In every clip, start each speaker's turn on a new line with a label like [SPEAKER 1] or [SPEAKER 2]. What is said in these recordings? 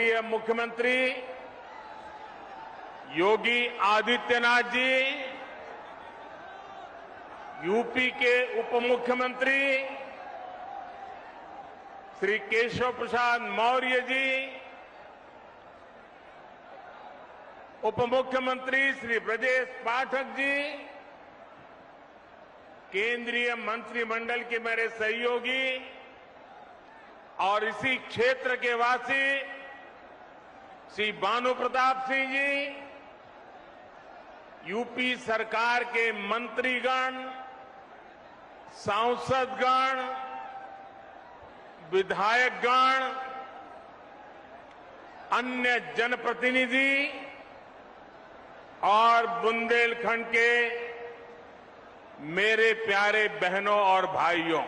[SPEAKER 1] माननीय मुख्यमंत्री योगी आदित्यनाथ जी, यूपी के उप मुख्यमंत्री श्री केशव प्रसाद मौर्य जी, उप मुख्यमंत्री श्री ब्रजेश पाठक जी, केंद्रीय मंत्रिमंडल के मेरे सहयोगी और इसी क्षेत्र के वासी श्री भानु प्रताप सिंह जी, यूपी सरकार के मंत्रीगण, सांसदगण, विधायकगण, अन्य जनप्रतिनिधि और बुंदेलखंड के मेरे प्यारे बहनों और भाइयों,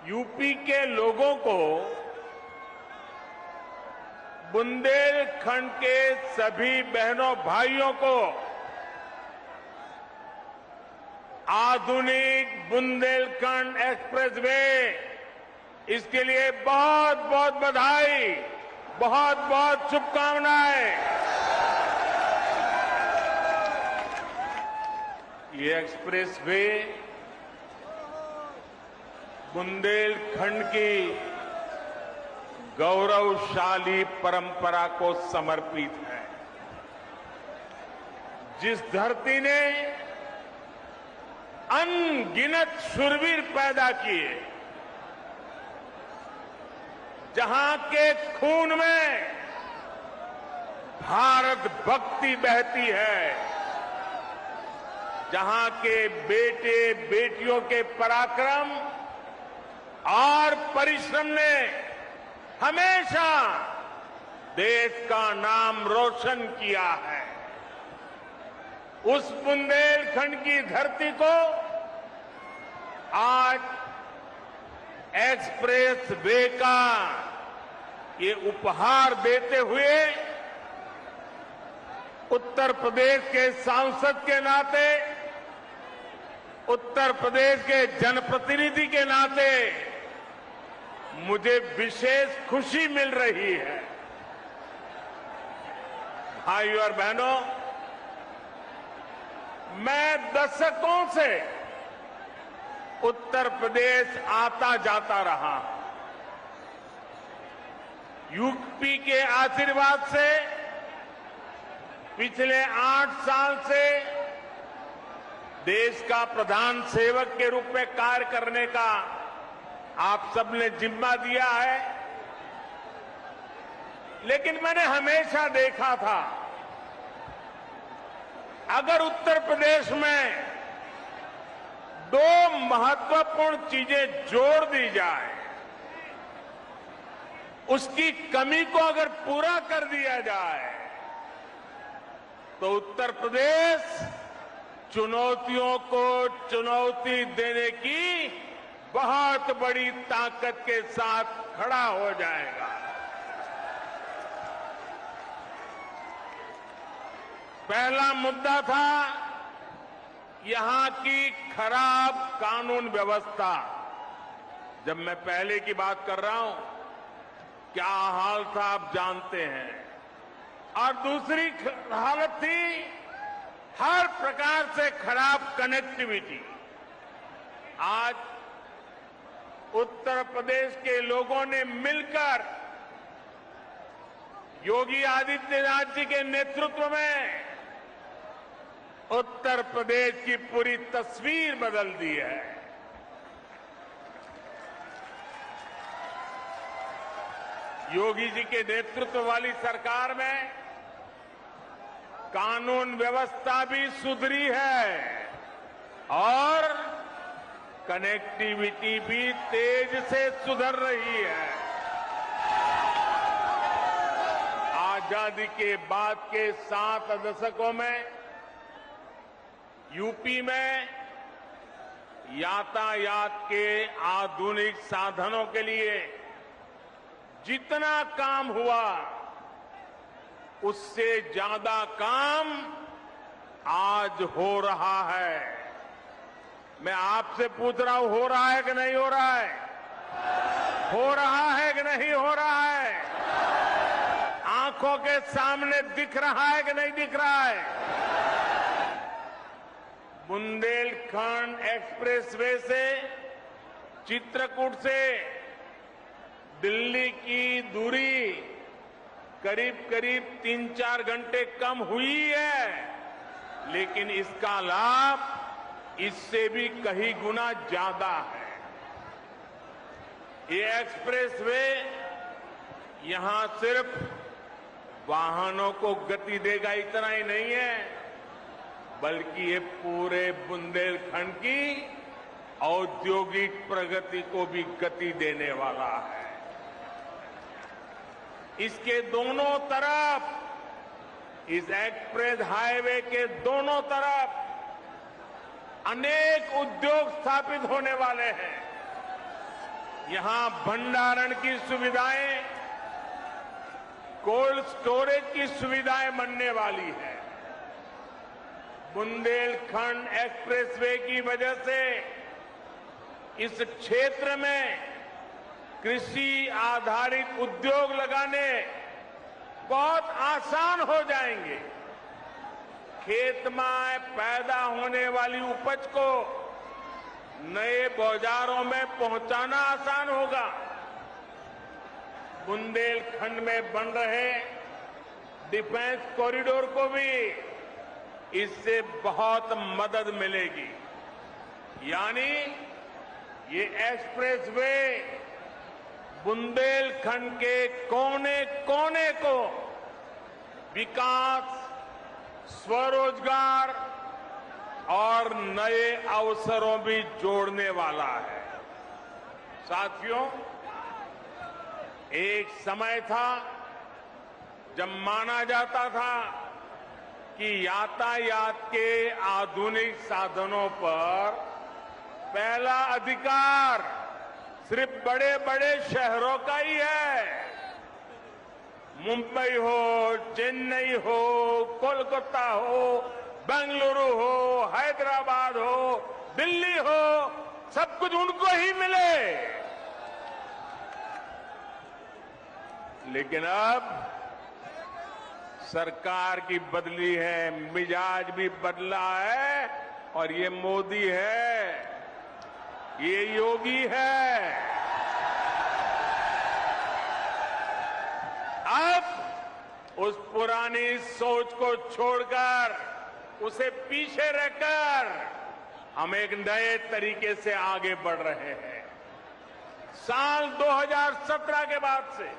[SPEAKER 1] यूपी के लोगों को बुंदेलखंड के सभी बहनों भाइयों को आधुनिक बुंदेलखंड एक्सप्रेसवे, इसके लिए बहुत बहुत बधाई, बहुत बहुत शुभकामनाएं। ये एक्सप्रेसवे बुंदेलखंड की गौरवशाली परंपरा को समर्पित है। जिस धरती ने अनगिनत शूरवीर पैदा किए, जहां के खून में भारत भक्ति बहती है, जहां के बेटे बेटियों के पराक्रम और परिश्रम ने हमेशा देश का नाम रोशन किया है, उस बुंदेलखंड की धरती को आज एक्सप्रेस वे का ये उपहार देते हुए उत्तर प्रदेश के सांसद के नाते, उत्तर प्रदेश के जनप्रतिनिधि के नाते मुझे विशेष खुशी मिल रही है। भाइयों और बहनों, मैं दशकों से उत्तर प्रदेश आता जाता रहा। यूपी के आशीर्वाद से पिछले 8 साल से देश का प्रधान सेवक के रूप में कार्य करने का आप सबने जिम्मा दिया है। लेकिन मैंने हमेशा देखा था, अगर उत्तर प्रदेश में 2 महत्वपूर्ण चीजें जोड़ दी जाए, उसकी कमी को अगर पूरा कर दिया जाए, तो उत्तर प्रदेश चुनौतियों को चुनौती देने की बहुत बड़ी ताकत के साथ खड़ा हो जाएगा। पहला मुद्दा था यहां की खराब कानून व्यवस्था। जब मैं पहले की बात कर रहा हूं, क्या हाल था आप जानते हैं। और दूसरी हालत थी हर प्रकार से खराब कनेक्टिविटी। आज उत्तर प्रदेश के लोगों ने मिलकर योगी आदित्यनाथ जी के नेतृत्व में उत्तर प्रदेश की पूरी तस्वीर बदल दी है। योगी जी के नेतृत्व वाली सरकार में कानून व्यवस्था भी सुधरी है और कनेक्टिविटी भी तेज से सुधर रही है। आजादी के बाद के 7 दशकों में यूपी में यातायात के आधुनिक साधनों के लिए जितना काम हुआ, उससे ज्यादा काम आज हो रहा है। मैं आपसे पूछ रहा हूं, हो रहा है कि नहीं हो रहा है? हो रहा है कि नहीं हो रहा है? आंखों के सामने दिख रहा है कि नहीं दिख रहा है? बुंदेलखंड एक्सप्रेसवे से चित्रकूट से दिल्ली की दूरी करीब करीब 3-4 घंटे कम हुई है, लेकिन इसका लाभ इससे भी कहीं गुना ज्यादा है। ये एक्सप्रेसवे यहां सिर्फ वाहनों को गति देगा इतना ही नहीं है, बल्कि ये पूरे बुंदेलखंड की औद्योगिक प्रगति को भी गति देने वाला है। इसके दोनों तरफ, इस एक्सप्रेस हाईवे के दोनों तरफ अनेक उद्योग स्थापित होने वाले हैं। यहां भंडारण की सुविधाएं, कोल्ड स्टोरेज की सुविधाएं बनने वाली है। बुंदेलखंड एक्सप्रेसवे की वजह से इस क्षेत्र में कृषि आधारित उद्योग लगाने बहुत आसान हो जाएंगे। खेत में पैदा होने वाली उपज को नए बाजारों में पहुंचाना आसान होगा। बुंदेलखंड में बन रहे डिफेंस कॉरिडोर को भी इससे बहुत मदद मिलेगी। यानी ये एक्सप्रेसवे बुंदेलखंड के कोने कोने को विकास, स्वरोजगार और नए अवसरों भी जोड़ने वाला है। साथियों, एक समय था जब माना जाता था कि यातायात के आधुनिक साधनों पर पहला अधिकार सिर्फ बड़े बड़े शहरों का ही है। मुंबई हो, चेन्नई हो, कोलकाता हो, बेंगलुरु हो, हैदराबाद हो, दिल्ली हो, सब कुछ उनको ही मिले। लेकिन अब सरकार की बदली है, मिजाज भी बदला है, और ये मोदी है, ये योगी है। अब उस पुरानी सोच को छोड़कर, उसे पीछे रखकर हम एक नए तरीके से आगे बढ़ रहे हैं। साल 2017 के बाद से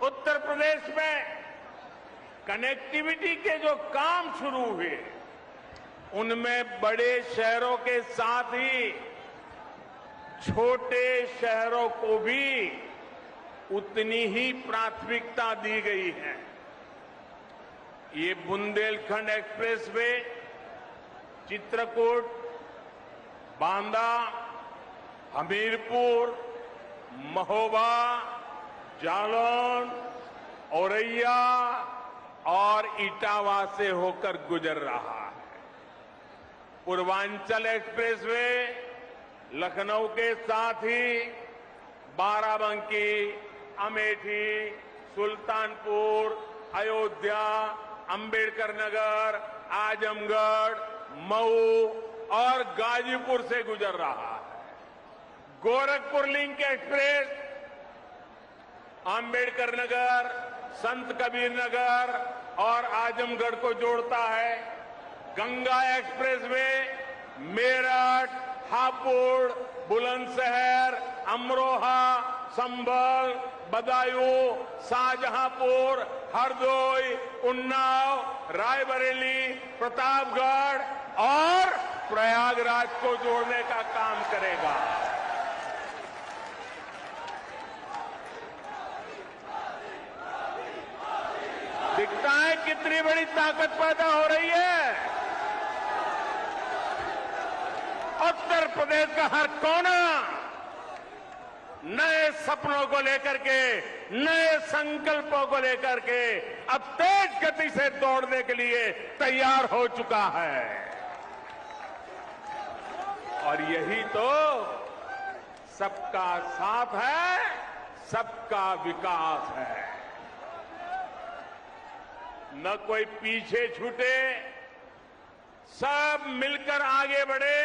[SPEAKER 1] उत्तर प्रदेश में कनेक्टिविटी के जो काम शुरू हुए, उनमें बड़े शहरों के साथ ही छोटे शहरों को भी उतनी ही प्राथमिकता दी गई है। ये बुंदेलखंड एक्सप्रेसवे चित्रकूट, बांदा, हमीरपुर, महोबा, जालौन, औरैया और इटावा से होकर गुजर रहा है। पूर्वांचल एक्सप्रेसवे लखनऊ के साथ ही बाराबंकी, अमेठी, सुल्तानपुर, अयोध्या, अंबेडकर नगर, आजमगढ़, मऊ और गाजीपुर से गुजर रहा है। गोरखपुर लिंक एक्सप्रेस अंबेडकर नगर, संत कबीर नगर और आजमगढ़ को जोड़ता है। गंगा एक्सप्रेसवे मेरठ, हापुड़, बुलंदशहर, अमरोहा, संभल, बदायूं, शाहजहांपुर, हरदोई, उन्नाव, रायबरेली, प्रतापगढ़ और प्रयागराज को जोड़ने का काम करेगा। दिखता है कितनी बड़ी ताकत पैदा हो रही है। उत्तर प्रदेश का हर कोना नए सपनों को लेकर के, नए संकल्पों को लेकर के अब तेज गति से दौड़ने के लिए तैयार हो चुका है। और यही तो सबका साथ है, सबका विकास है। न कोई पीछे छूटे, सब मिलकर आगे बढ़े।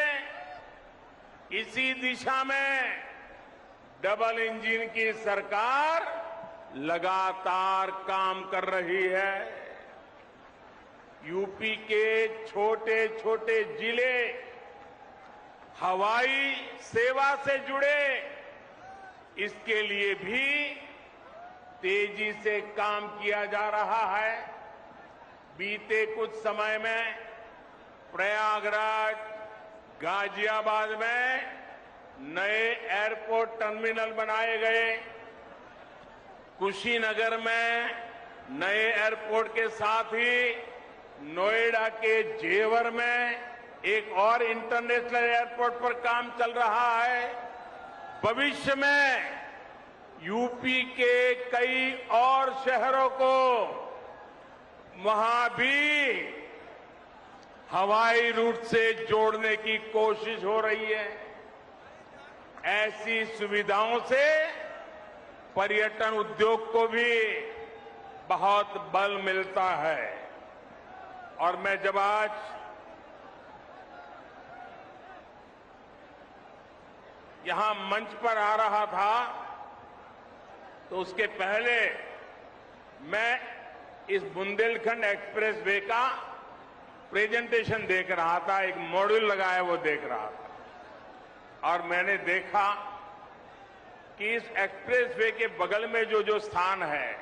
[SPEAKER 1] इसी दिशा में डबल इंजन की सरकार लगातार काम कर रही है। यूपी के छोटे छोटे जिले हवाई सेवा से जुड़े, इसके लिए भी तेजी से काम किया जा रहा है। बीते कुछ समय में प्रयागराज, गाजियाबाद में नए एयरपोर्ट टर्मिनल बनाए गए। कुशीनगर में नए एयरपोर्ट के साथ ही नोएडा के जेवर में एक और इंटरनेशनल एयरपोर्ट पर काम चल रहा है। भविष्य में यूपी के कई और शहरों को वहां भी हवाई रूट से जोड़ने की कोशिश हो रही है। ऐसी सुविधाओं से पर्यटन उद्योग को भी बहुत बल मिलता है। और मैं जब आज यहां मंच पर आ रहा था तो उसके पहले मैं इस बुंदेलखंड एक्सप्रेस वे का प्रेजेंटेशन देख रहा था, एक मॉड्यूल लगाया वो देख रहा था। और मैंने देखा कि इस एक्सप्रेस वे के बगल में जो जो स्थान है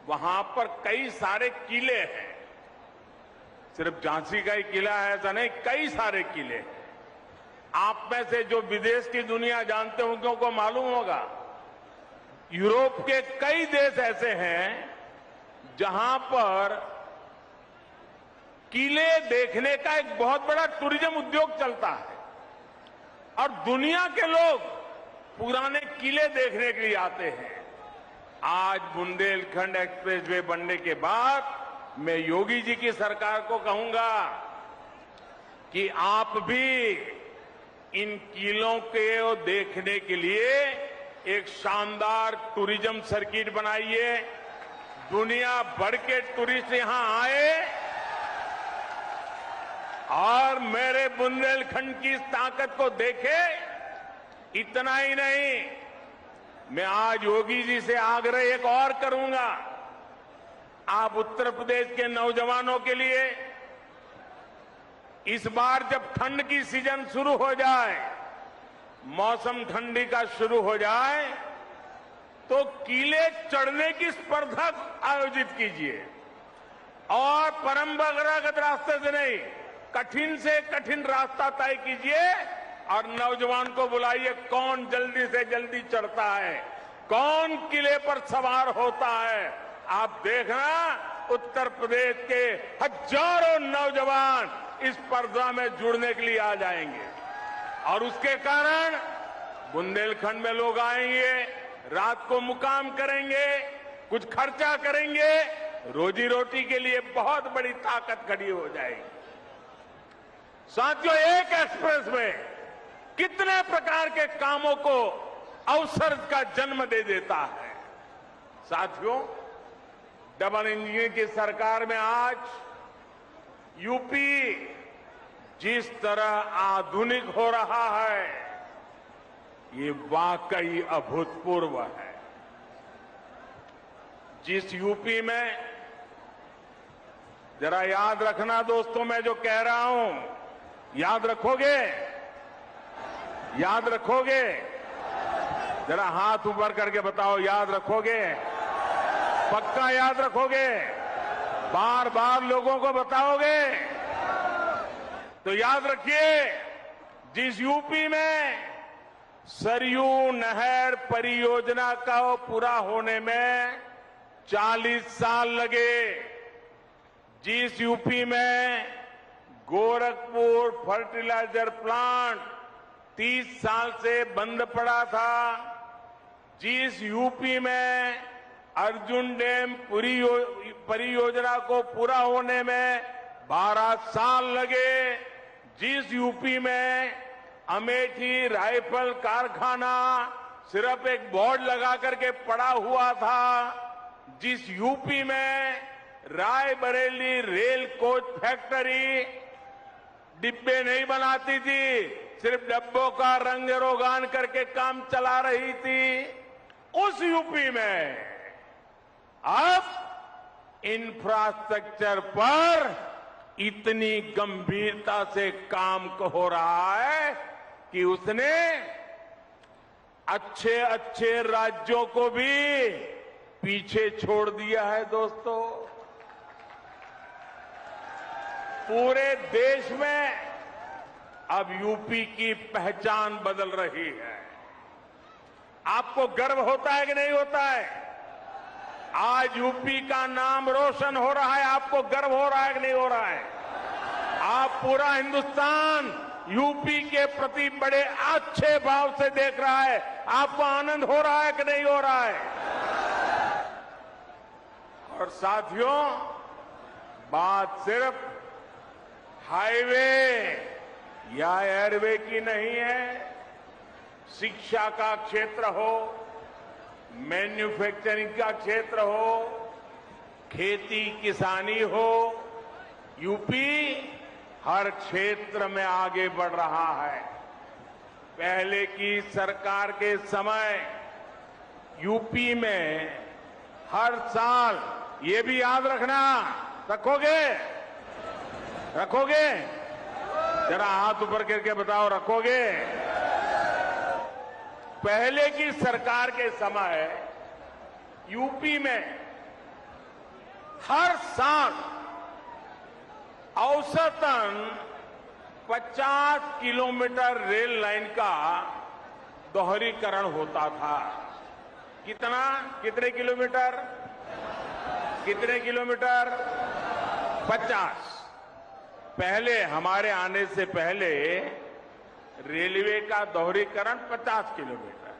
[SPEAKER 1] वहां पर कई सारे किले हैं। सिर्फ झांसी का ही किला है ऐसा नहीं, कई सारे किले हैं। आप में से जो विदेश की दुनिया जानते होंगे उनको मालूम होगा, यूरोप के कई देश ऐसे हैं जहां पर किले देखने का एक बहुत बड़ा टूरिज्म उद्योग चलता है और दुनिया के लोग पुराने किले देखने के लिए आते हैं। आज बुंदेलखंड एक्सप्रेस वे बनने के बाद मैं योगी जी की सरकार को कहूंगा कि आप भी इन किलों को देखने के लिए एक शानदार टूरिज्म सर्किट बनाइए। दुनिया भर के टूरिस्ट यहां आए और मेरे बुंदेलखंड की ताकत को देखे। इतना ही नहीं, मैं आज योगी जी से आग्रह एक और करूंगा। आप उत्तर प्रदेश के नौजवानों के लिए इस बार जब ठंड की सीजन शुरू हो जाए, मौसम ठंडी का शुरू हो जाए, तो किले चढ़ने की स्पर्धा आयोजित कीजिए और परंपरागत रास्ते से नहीं, कठिन से कठिन रास्ता तय कीजिए और नौजवान को बुलाइए। कौन जल्दी से जल्दी चढ़ता है, कौन किले पर सवार होता है। आप देखना उत्तर प्रदेश के हजारों नौजवान इस स्पर्धा में जुड़ने के लिए आ जाएंगे और उसके कारण बुंदेलखंड में लोग आएंगे, रात को मुकाम करेंगे, कुछ खर्चा करेंगे, रोजी रोटी के लिए बहुत बड़ी ताकत खड़ी हो जाएगी। साथियों, एक एक्सप्रेस में कितने प्रकार के कामों को अवसर का जन्म दे देता है। साथियों, डबल इंजन की सरकार में आज यूपी जिस तरह आधुनिक हो रहा है, ये वाकई अभूतपूर्व है। जिस यूपी में, जरा याद रखना दोस्तों, मैं जो कह रहा हूं याद रखोगे? याद रखोगे? जरा हाथ ऊपर करके बताओ, याद रखोगे? पक्का याद रखोगे? बार बार लोगों को बताओगे? तो याद रखिए, जिस यूपी में सरयू नहर परियोजना का पूरा होने में 40 साल लगे, जिस यूपी में गोरखपुर फर्टिलाइजर प्लांट 30 साल से बंद पड़ा था, जिस यूपी में अर्जुन डैम परियोजना को पूरा होने में 12 साल लगे, जिस यूपी में अमेठी राइफल कारखाना सिर्फ एक बोर्ड लगा करके पड़ा हुआ था। जिस यूपी में रायबरेली रेल कोच फैक्ट्री डिब्बे नहीं बनाती थी, सिर्फ डब्बों का रंग रोगान करके काम चला रही थी, उस यूपी में अब इंफ्रास्ट्रक्चर पर इतनी गंभीरता से काम हो रहा है कि उसने अच्छे अच्छे राज्यों को भी पीछे छोड़ दिया है। दोस्तों, पूरे देश में अब यूपी की पहचान बदल रही है। आपको गर्व होता है कि नहीं होता है? आज यूपी का नाम रोशन हो रहा है। आपको गर्व हो रहा है कि नहीं हो रहा है? आप पूरा हिंदुस्तान यूपी के प्रति बड़े अच्छे भाव से देख रहा है। आपको आनंद हो रहा है कि नहीं हो रहा है? और साथियों, बात सिर्फ हाईवे या एयरवे की नहीं है। शिक्षा का क्षेत्र हो, मैन्युफैक्चरिंग का क्षेत्र हो, खेती किसानी हो, यूपी हर क्षेत्र में आगे बढ़ रहा है। पहले की सरकार के समय यूपी में हर साल, ये भी याद रखना, रखोगे? जरा हाथ ऊपर करके बताओ, रखोगे? पहले की सरकार के समय यूपी में हर साल औसतन 50 किलोमीटर रेल लाइन का दोहरीकरण होता था। कितने किलोमीटर? 50। पहले, हमारे आने से पहले रेलवे का दोहरीकरण 50 किलोमीटर।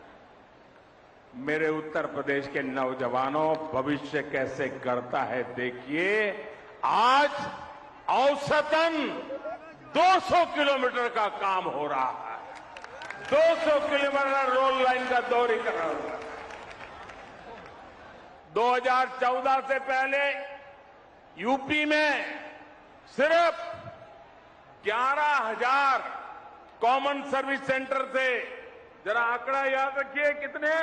[SPEAKER 1] मेरे उत्तर प्रदेश के नौजवानों, भविष्य कैसे गढ़ता है देखिए। आज औसतन 200 किलोमीटर का काम हो रहा है। 200 किलोमीटर रोड लाइन का दोहरीकरण हो रहा है। 2014 से पहले यूपी में सिर्फ 11,000 कॉमन सर्विस सेंटर थे। जरा आंकड़ा याद रखिए, कितने?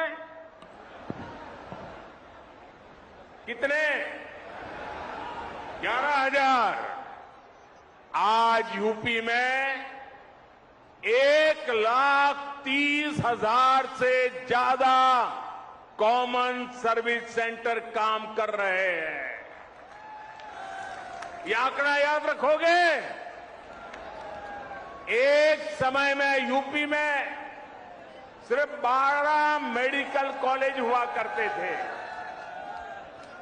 [SPEAKER 1] 11,000। आज यूपी में 1,30,000 से ज्यादा कॉमन सर्विस सेंटर काम कर रहे हैं। ये आंकड़ा याद रखोगे? एक समय में यूपी में सिर्फ 12 मेडिकल कॉलेज हुआ करते थे।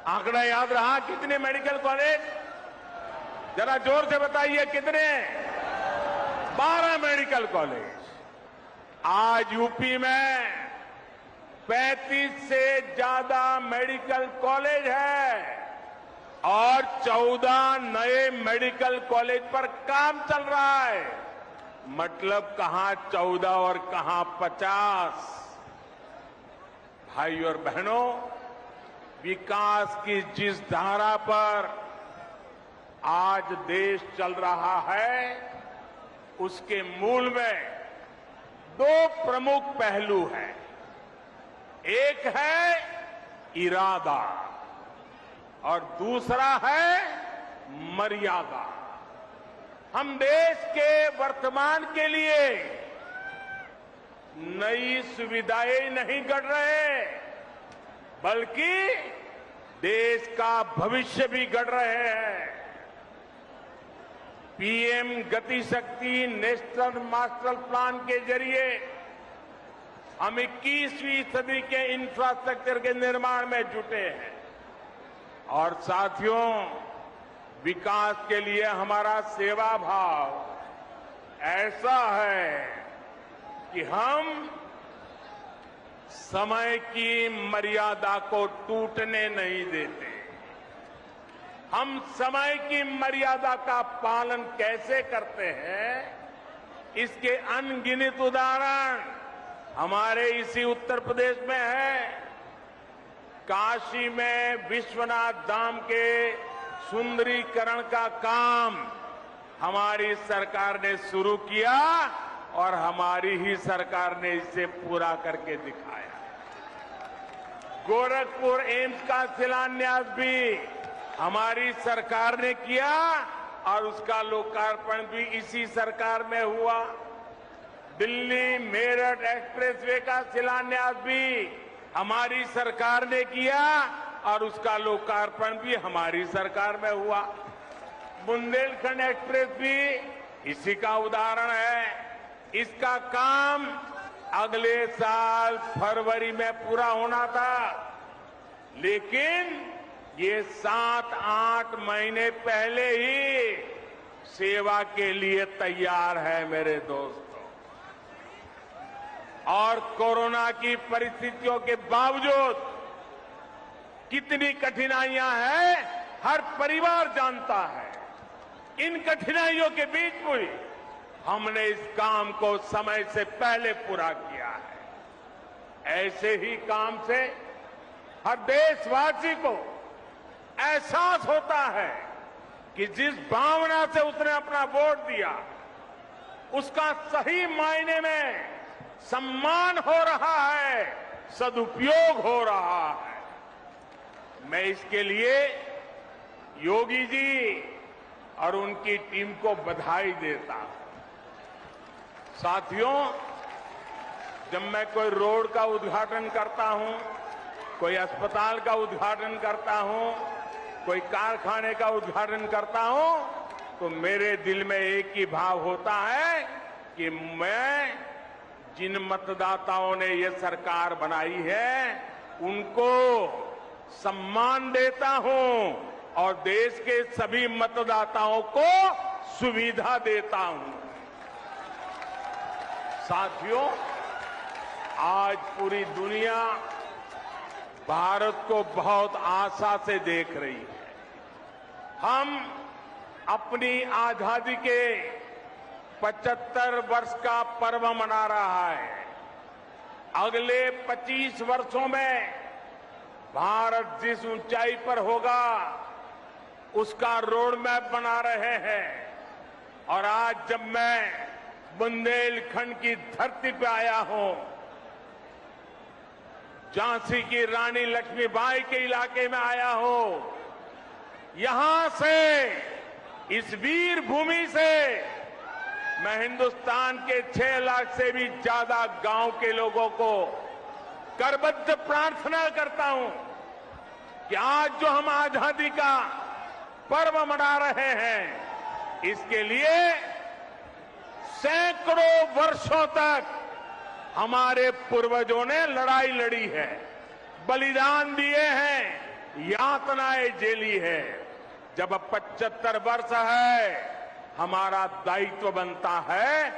[SPEAKER 1] आंकड़ा याद रहा? कितने मेडिकल कॉलेज? जरा जोर से बताइए, कितने? 12 मेडिकल कॉलेज। आज यूपी में 35 से ज्यादा मेडिकल कॉलेज है और 14 नए मेडिकल कॉलेज पर काम चल रहा है। मतलब कहां 14 और कहां 50। भाई और बहनों, विकास की जिस धारा पर आज देश चल रहा है, उसके मूल में 2 प्रमुख पहलू हैं। एक है इरादा और दूसरा है मर्यादा। हम देश के वर्तमान के लिए नई सुविधाएं नहीं गढ़ रहे, बल्कि देश का भविष्य भी गढ़ रहे हैं। पीएम गति शक्ति नेशनल मास्टर प्लान के जरिए हम 21वीं सदी के इंफ्रास्ट्रक्चर के निर्माण में जुटे हैं। और साथियों, विकास के लिए हमारा सेवा भाव ऐसा है कि हम समय की मर्यादा को टूटने नहीं देते। हम समय की मर्यादा का पालन कैसे करते हैं, इसके अनगिनत उदाहरण हमारे इसी उत्तर प्रदेश में है। काशी में विश्वनाथ धाम के सुंदरीकरण का काम हमारी सरकार ने शुरू किया और हमारी ही सरकार ने इसे पूरा करके दिखाया। गोरखपुर एम्स का शिलान्यास भी हमारी सरकार ने किया और उसका लोकार्पण भी इसी सरकार में हुआ। दिल्ली मेरठ एक्सप्रेसवे का शिलान्यास भी हमारी सरकार ने किया और उसका लोकार्पण भी हमारी सरकार में हुआ। बुंदेलखंड एक्सप्रेस भी इसी का उदाहरण है। इसका काम अगले साल फरवरी में पूरा होना था, लेकिन ये 7-8 महीने पहले ही सेवा के लिए तैयार है मेरे दोस्तों। और कोरोना की परिस्थितियों के बावजूद कितनी कठिनाइयां हैं हर परिवार जानता है। इन कठिनाइयों के बीच भी हमने इस काम को समय से पहले पूरा किया है। ऐसे ही काम से हर देशवासी को एहसास होता है कि जिस भावना से उसने अपना वोट दिया उसका सही मायने में सम्मान हो रहा है, सदुपयोग हो रहा है। मैं इसके लिए योगी जी और उनकी टीम को बधाई देता हूं। साथियों, जब मैं कोई रोड का उद्घाटन करता हूं, कोई अस्पताल का उद्घाटन करता हूं, कोई कारखाने का उद्घाटन करता हूं, तो मेरे दिल में एक ही भाव होता है कि मैं जिन मतदाताओं ने ये सरकार बनाई है उनको सम्मान देता हूं और देश के सभी मतदाताओं को सुविधा देता हूं। साथियों, आज पूरी दुनिया भारत को बहुत आशा से देख रही है। हम अपनी आजादी के 75 वर्ष का पर्व मना रहा है। अगले 25 वर्षों में भारत जिस ऊंचाई पर होगा उसका रोड मैप बना रहे हैं। और आज जब मैं बुंदेलखंड की धरती पे आया हूं, झांसी की रानी लक्ष्मीबाई के इलाके में आया हूं, यहां से इस वीर भूमि से मैं हिंदुस्तान के 6 लाख से भी ज्यादा गांव के लोगों को करबद्ध प्रार्थना करता हूं कि आज जो हम आजादी का पर्व मना रहे हैं, इसके लिए सैकड़ों वर्षों तक हमारे पूर्वजों ने लड़ाई लड़ी है, बलिदान दिए हैं, यातनाएं झेली है। जब 75 वर्ष है, हमारा दायित्व बनता है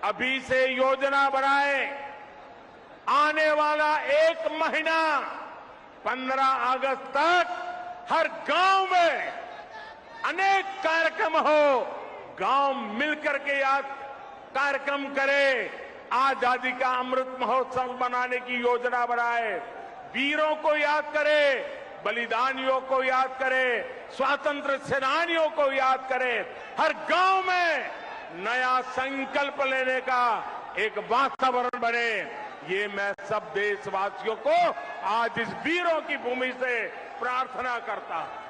[SPEAKER 1] अभी से योजना बनाए। आने वाला 1 महीना 15 अगस्त तक हर गांव में अनेक कार्यक्रम हो, गांव मिलकर के याद कार्यक्रम करे, आजादी का अमृत महोत्सव बनाने की योजना बनाए, वीरों को याद करे, बलिदानियों को याद करे, स्वातंत्र सेनानियों को याद करे। हर गांव में नया संकल्प लेने का एक वातावरण बने, ये मैं सब देशवासियों को आज इस वीरों की भूमि से प्रार्थना करता हूं।